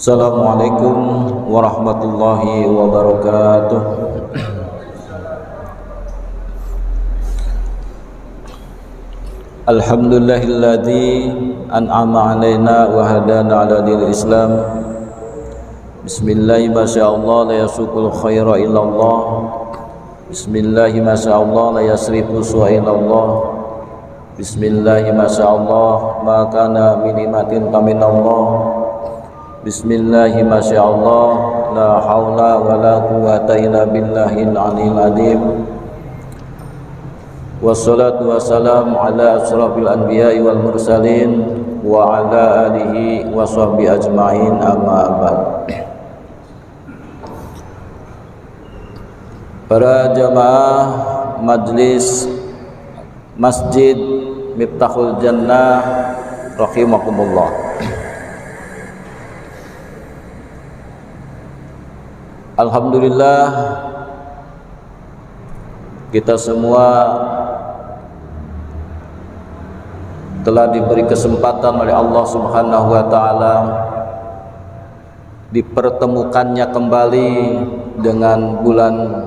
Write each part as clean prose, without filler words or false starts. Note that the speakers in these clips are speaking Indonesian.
Assalamualaikum warahmatullahi wabarakatuh. Alhamdulillahilladzi an'ama alaina wa hadana ala dinil Islam. Bismillahi masyaallah la yasukul khaira illallah. Bismillahi masyaallah la yasrifu su'a illallah. Bismillahi masyaallah ma kana min ni'matin faminallah. Bismillahi masyaallah la haula wa la quwwata illa billahil aliyil azim. Wassalatu wassalamu ala asrafil anbiya'i wal mursalin wa ala alihi wa sahbihi ajma'in, amma ba'd. Para jamaah majlis Masjid Miftahul Jannah rahimakumullah. Alhamdulillah, kita semua telah diberi kesempatan oleh Allah Subhanahu wa taala dipertemukannya kembali dengan bulan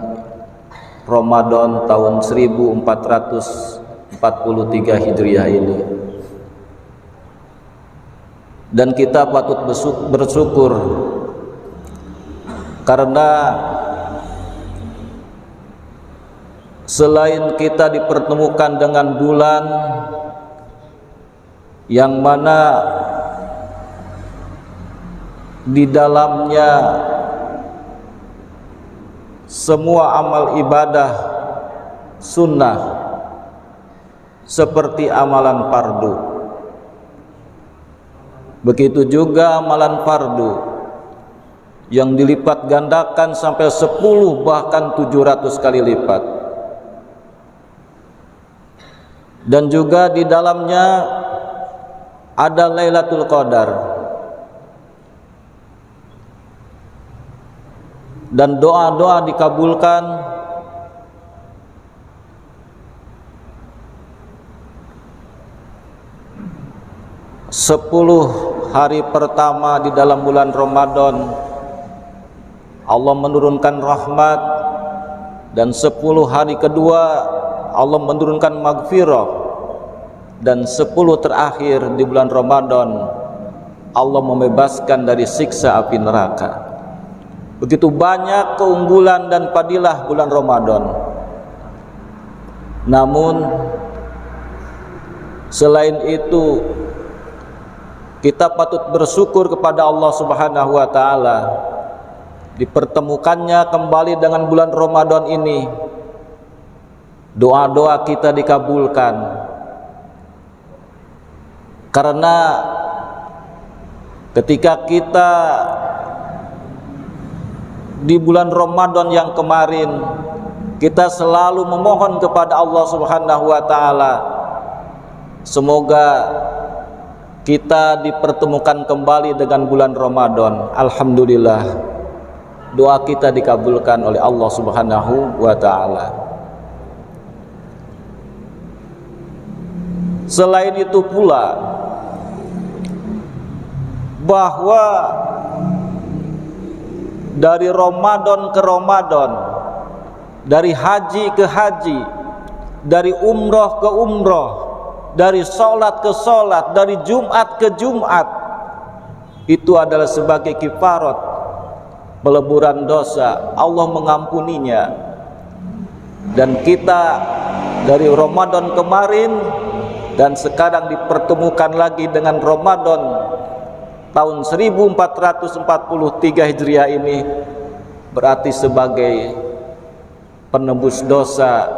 Ramadan tahun 1443 Hijriah ini. Dan kita patut bersyukur karena selain kita dipertemukan dengan bulan yang mana di dalamnya semua amal ibadah sunnah seperti amalan fardu, begitu juga amalan fardu yang dilipat gandakan sampai 10 bahkan 700 kali lipat. Dan juga di dalamnya ada Lailatul Qadar, dan doa-doa dikabulkan, sepuluh hari pertama di dalam bulan Ramadan Allah menurunkan rahmat, dan 10 hari kedua Allah menurunkan maghfirah, dan 10 terakhir di bulan Ramadan Allah membebaskan dari siksa api neraka. Begitu banyak keunggulan dan fadilah bulan Ramadan. Namun selain itu kita patut bersyukur kepada Allah Subhanahu wa taala dipertemukannya kembali dengan bulan Ramadan ini. Doa-doa kita dikabulkan karena ketika kita di bulan Ramadan yang kemarin kita selalu memohon kepada Allah Subhanahu wa taala semoga kita dipertemukan kembali dengan bulan Ramadan. Alhamdulillah, doa kita dikabulkan oleh Allah Subhanahu wa taala. Selain itu pula bahwa dari Ramadan ke Ramadan, dari haji ke haji, dari umroh ke umroh, dari sholat ke sholat, dari Jumat ke Jumat, itu adalah sebagai kifarat peleburan dosa. Allah mengampuninya. Dan kita dari Ramadan kemarin dan sekarang dipertemukan lagi dengan Ramadan tahun 1443 Hijriah ini, berarti sebagai penebus dosa,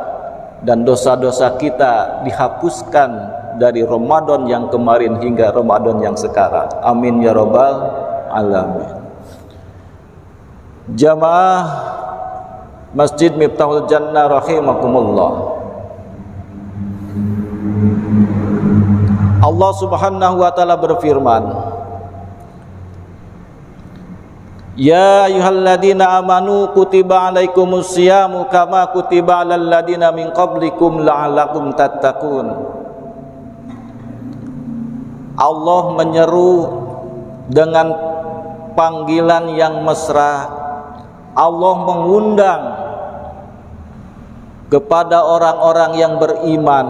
dan dosa-dosa kita dihapuskan dari Ramadan yang kemarin hingga Ramadan yang sekarang. Amin ya rabbal alamin. Jamaah Masjid Miftahul Jannah rahimakumullah. Allah Subhanahu wa taala berfirman, Ya ayyuhalladzina amanu kutiba alaikumus syiyamu kama kutiba alal ladzina min qablikum la'allakum tattaqun. Allah menyeru dengan panggilan yang mesra. Allah mengundang kepada orang-orang yang beriman,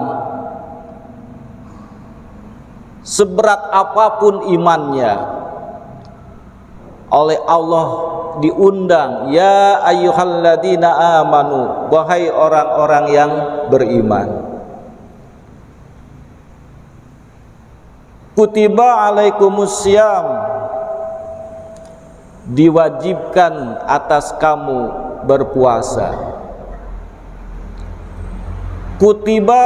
seberat apapun imannya, oleh Allah diundang, ya ayyuhalladzina amanu, wahai orang-orang yang beriman. Kutiba alaikumussyam, diwajibkan atas kamu berpuasa. Kutiba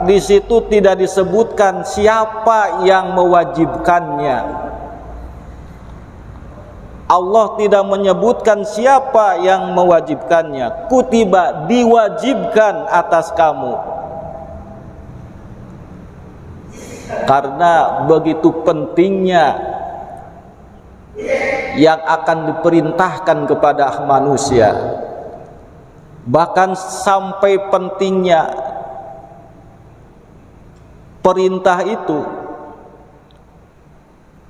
di situ tidak disebutkan siapa yang mewajibkannya. Allah tidak menyebutkan siapa yang mewajibkannya. Kutiba, diwajibkan atas kamu. Karena begitu pentingnya yang akan diperintahkan kepada manusia, bahkan sampai pentingnya perintah itu,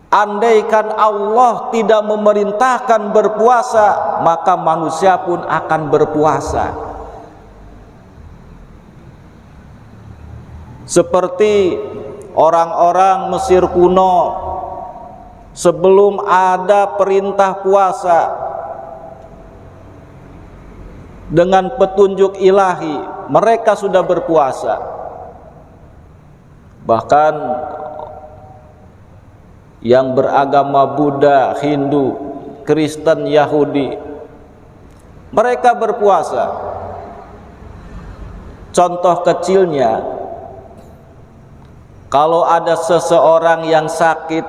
andaikan Allah tidak memerintahkan berpuasa, maka manusia pun akan berpuasa. Seperti orang-orang Mesir kuno, sebelum ada perintah puasa dengan petunjuk ilahi, mereka sudah berpuasa. Bahkan yang beragama Buddha, Hindu, Kristen, Yahudi, mereka berpuasa. Contoh kecilnya, kalau ada seseorang yang sakit,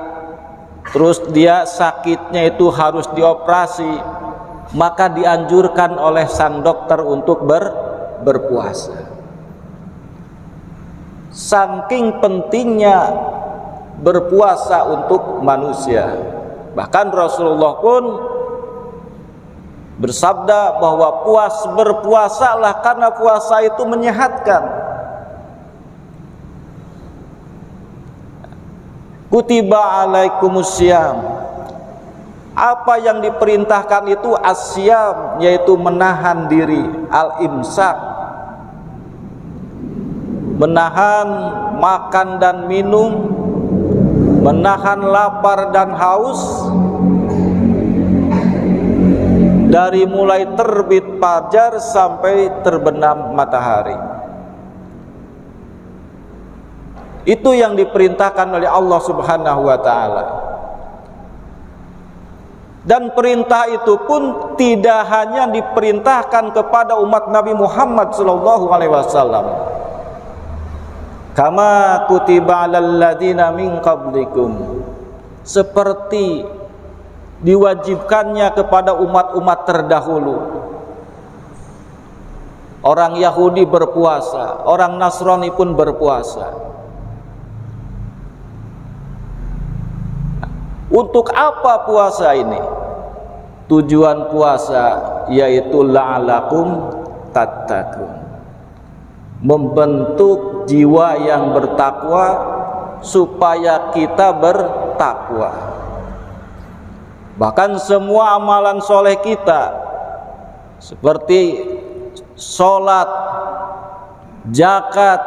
terus dia sakitnya itu harus dioperasi, maka dianjurkan oleh sang dokter untuk berpuasa. Saking pentingnya berpuasa untuk manusia. Bahkan Rasulullah pun bersabda bahwa berpuasalah karena puasa itu menyehatkan. Kutiba alaikumussyam. Apa yang diperintahkan itu asyam, yaitu menahan diri, al-imsak, menahan makan dan minum, menahan lapar dan haus, dari mulai terbit fajar sampai terbenam matahari. Itu yang diperintahkan oleh Allah Subhanahu wa ta'ala. Dan perintah itu pun tidak hanya diperintahkan kepada umat Nabi Muhammad SAW. Kama kutiba 'alal ladzina min qablikum, seperti diwajibkannya kepada umat-umat terdahulu. Orang Yahudi berpuasa, orang Nasrani pun berpuasa. Untuk apa puasa ini? Tujuan puasa yaitu la'alakum tattaqun, membentuk jiwa yang bertakwa supaya kita bertakwa. Bahkan semua amalan soleh kita seperti sholat, zakat,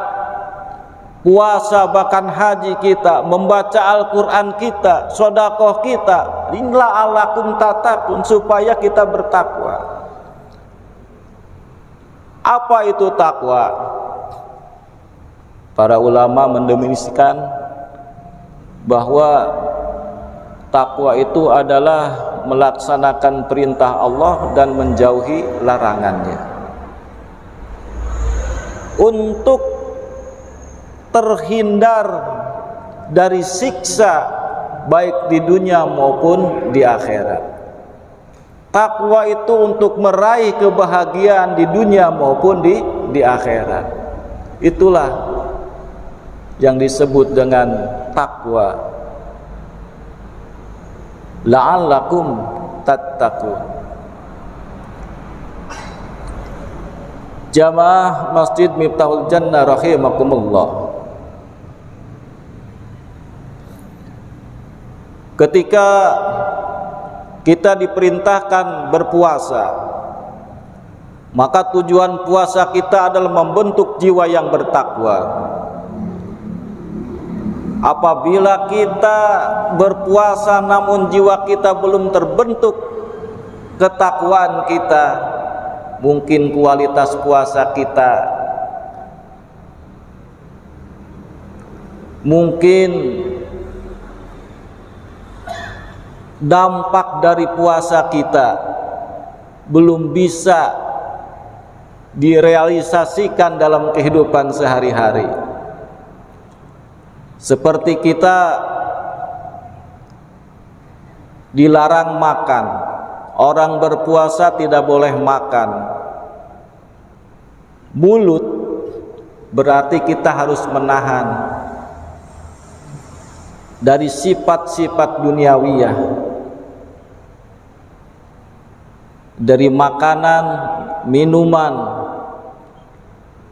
puasa, bahkan haji kita, membaca Al-Quran kita, sedekah kita, la'alakum tattaqun, supaya kita bertakwa. Apa itu takwa? Para ulama mendefinisikan bahwa takwa itu adalah melaksanakan perintah Allah dan menjauhi larangannya. Untuk terhindar dari siksa baik di dunia maupun di akhirat. Takwa itu untuk meraih kebahagiaan di dunia maupun di akhirat. Itulah yang disebut dengan takwa. La'allakum tattaqun. Jamaah Masjid Miftahul Jannah rahimakumullah. Ketika kita diperintahkan berpuasa, maka tujuan puasa kita adalah membentuk jiwa yang bertakwa. Apabila kita berpuasa namun jiwa kita belum terbentuk ketakwaan kita, mungkin kualitas puasa kita, mungkin dampak dari puasa kita belum bisa direalisasikan dalam kehidupan sehari-hari. Seperti kita dilarang makan, orang berpuasa tidak boleh makan. Mulut berarti kita harus menahan dari sifat-sifat duniawiyah, dari makanan, minuman.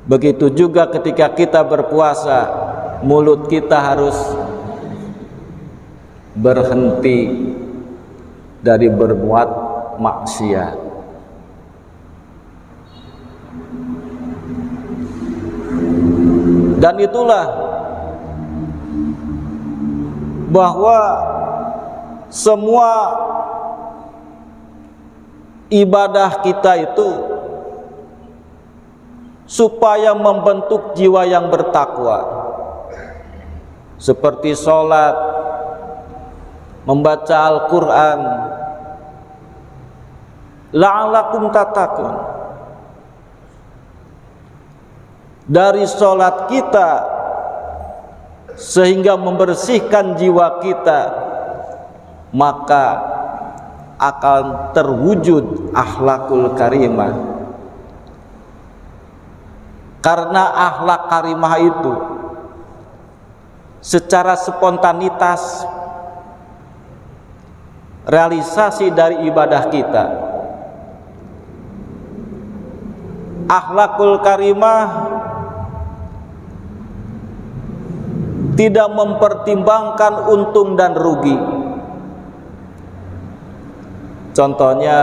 Begitu juga ketika kita berpuasa, mulut kita harus berhenti dari berbuat maksiat. Dan itulah bahwa semua ibadah kita itu supaya membentuk jiwa yang bertakwa, seperti sholat, membaca Al-Quran, la'alakum tattaqun. Dari sholat kita sehingga membersihkan jiwa kita, maka akan terwujud akhlakul karimah. Karena akhlak karimah itu secara spontanitas realisasi dari ibadah kita. Akhlakul karimah tidak mempertimbangkan untung dan rugi. Contohnya,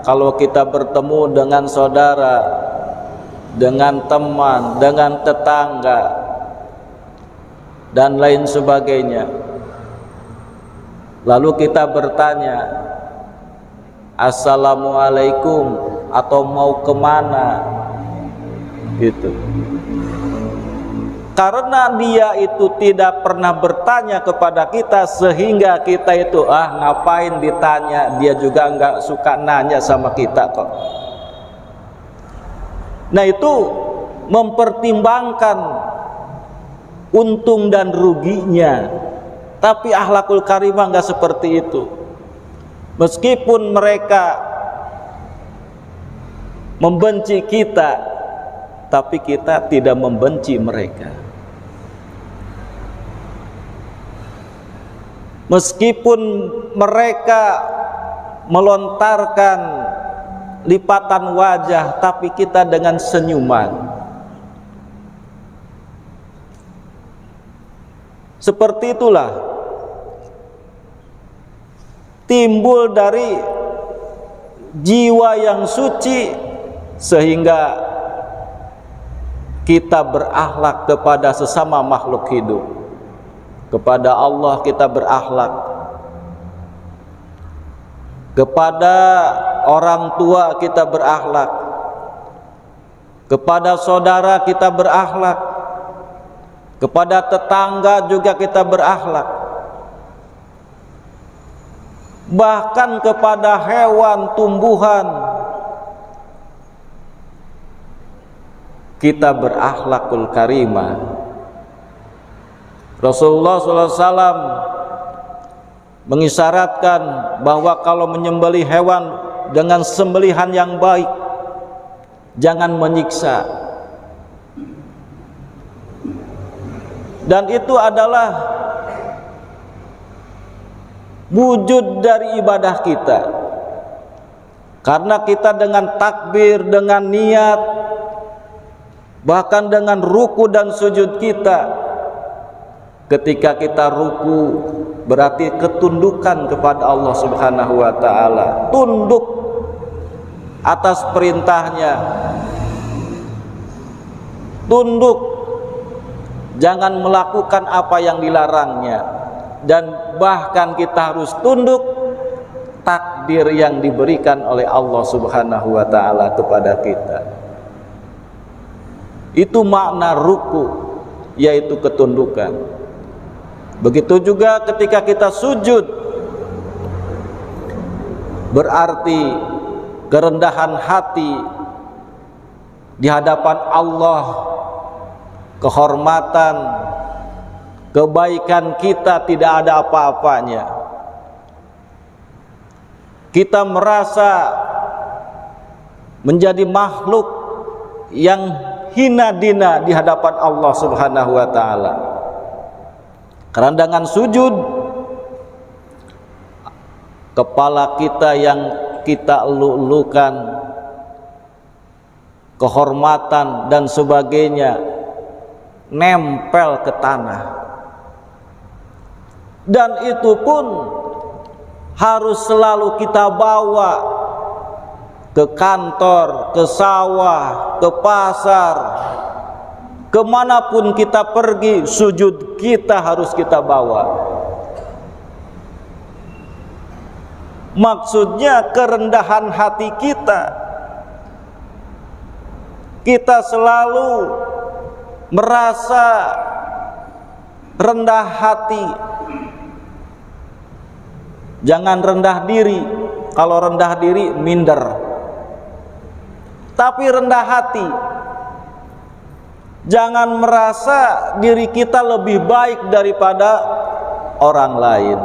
kalau kita bertemu dengan saudara, dengan teman, dengan tetangga, dan lain sebagainya, lalu kita bertanya, Assalamualaikum, atau mau kemana, gitu. Karena dia itu tidak pernah bertanya kepada kita, sehingga kita itu ngapain ditanya, dia juga nggak suka nanya sama kita kok. Nah, itu mempertimbangkan untung dan ruginya. Tapi akhlakul karimah nggak seperti itu. Meskipun mereka membenci kita, tapi kita tidak membenci mereka. Meskipun mereka melontarkan lipatan wajah, tapi kita dengan senyuman. Seperti itulah timbul dari jiwa yang suci, sehingga kita berakhlak kepada sesama makhluk hidup. Kepada Allah kita berakhlak, kepada orang tua kita berakhlak, kepada saudara kita berakhlak, kepada tetangga juga kita berakhlak, bahkan kepada hewan, tumbuhan kita berakhlakul karimah. Rasulullah SAW mengisyaratkan bahwa kalau menyembelih hewan dengan sembelihan yang baik, jangan menyiksa. Dan itu adalah wujud dari ibadah kita. Karena kita dengan takbir, dengan niat, bahkan dengan ruku dan sujud kita, ketika kita ruku berarti ketundukan kepada Allah Subhanahu wa taala, tunduk atas perintahnya, tunduk, jangan melakukan apa yang dilarangnya, dan bahkan kita harus tunduk takdir yang diberikan oleh Allah Subhanahu wa taala kepada kita. Itu makna ruku, yaitu ketundukan. Begitu juga ketika kita sujud, berarti kerendahan hati di hadapan Allah, kehormatan, kebaikan kita tidak ada apa-apanya. Kita merasa menjadi makhluk yang hina dina di hadapan Allah Subhanahu wa taala. Karena dengan sujud, kepala kita yang kita elu-elukan, kehormatan dan sebagainya nempel ke tanah. Dan itu pun harus selalu kita bawa ke kantor, ke sawah, ke pasar, kemanapun kita pergi, sujud kita harus kita bawa. Maksudnya kerendahan hati kita. Kita selalu merasa rendah hati. Jangan rendah diri. Kalau rendah diri minder. Tapi rendah hati. Jangan merasa diri kita lebih baik daripada orang lain.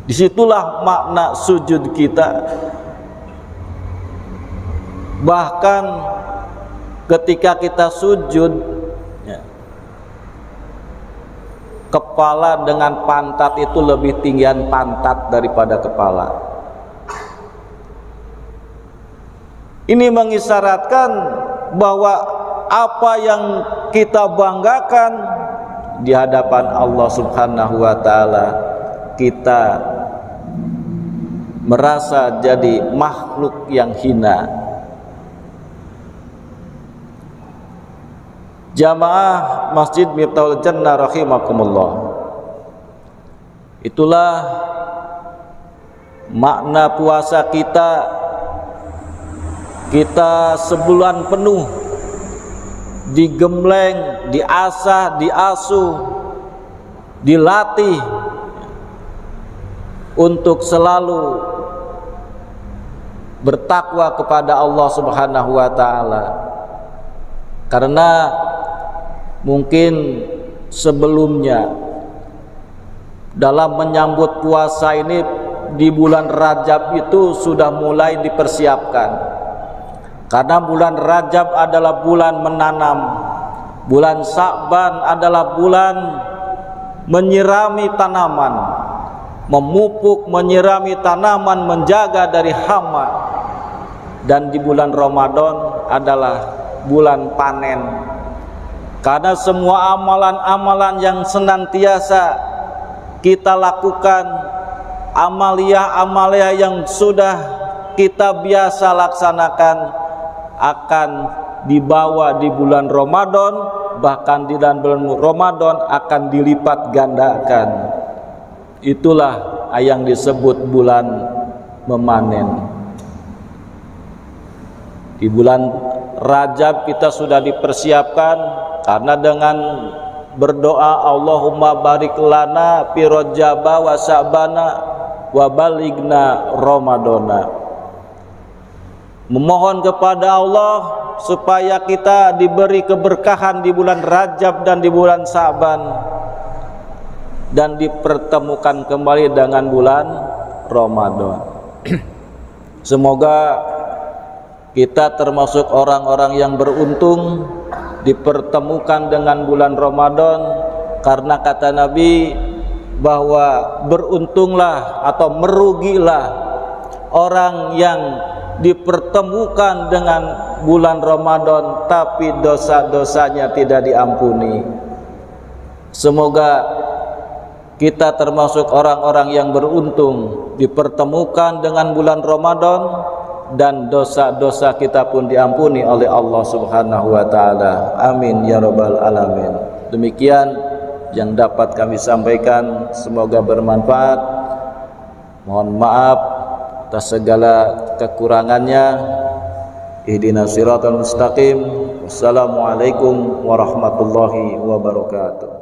Disitulah makna sujud kita. Bahkan ketika kita sujud, kepala dengan pantat itu lebih tinggian pantat daripada kepala. Ini mengisyaratkan bahwa apa yang kita banggakan di hadapan Allah Subhanahu wa taala, kita merasa jadi makhluk yang hina. Jamaah Masjid Miftahul Jannah rahimakumullah. Itulah makna puasa kita. Kita sebulan penuh digembleng, diasah, diasuh, dilatih untuk selalu bertakwa kepada Allah Subhanahu wa taala. Karena mungkin sebelumnya dalam menyambut puasa ini di bulan Rajab itu sudah mulai dipersiapkan. Karena bulan Rajab adalah bulan menanam, bulan Sa'ban adalah bulan menyirami tanaman, memupuk, menyirami tanaman, menjaga dari hama. Dan di bulan Ramadan adalah bulan panen. Karena semua amalan-amalan yang senantiasa kita lakukan, amalia-amalia yang sudah kita biasa laksanakan, akan dibawa di bulan Ramadan, bahkan di dalam bulan Ramadan akan dilipat gandakan. Itulah yang disebut bulan memanen. Di bulan Rajab kita sudah dipersiapkan, karena dengan berdoa Allahumma barik lana fi Rajaba wa Sa'bana wa baligna Ramadana. Memohon kepada Allah supaya kita diberi keberkahan di bulan Rajab dan di bulan Sa'ban, dan dipertemukan kembali dengan bulan Ramadan. Semoga kita termasuk orang-orang yang beruntung dipertemukan dengan bulan Ramadan, karena kata Nabi bahwa beruntunglah atau merugilah orang yang dipertemukan dengan bulan Ramadan tapi dosa-dosanya tidak diampuni. Semoga kita termasuk orang-orang yang beruntung dipertemukan dengan bulan Ramadan, dan dosa-dosa kita pun diampuni oleh Allah Subhanahu wa taala. Amin ya rabbal alamin. Demikian yang dapat kami sampaikan, semoga bermanfaat. Mohon maaf atas segala kekurangannya. Ihdinas siratal mustaqim. Wassalamualaikum warahmatullahi wabarakatuh.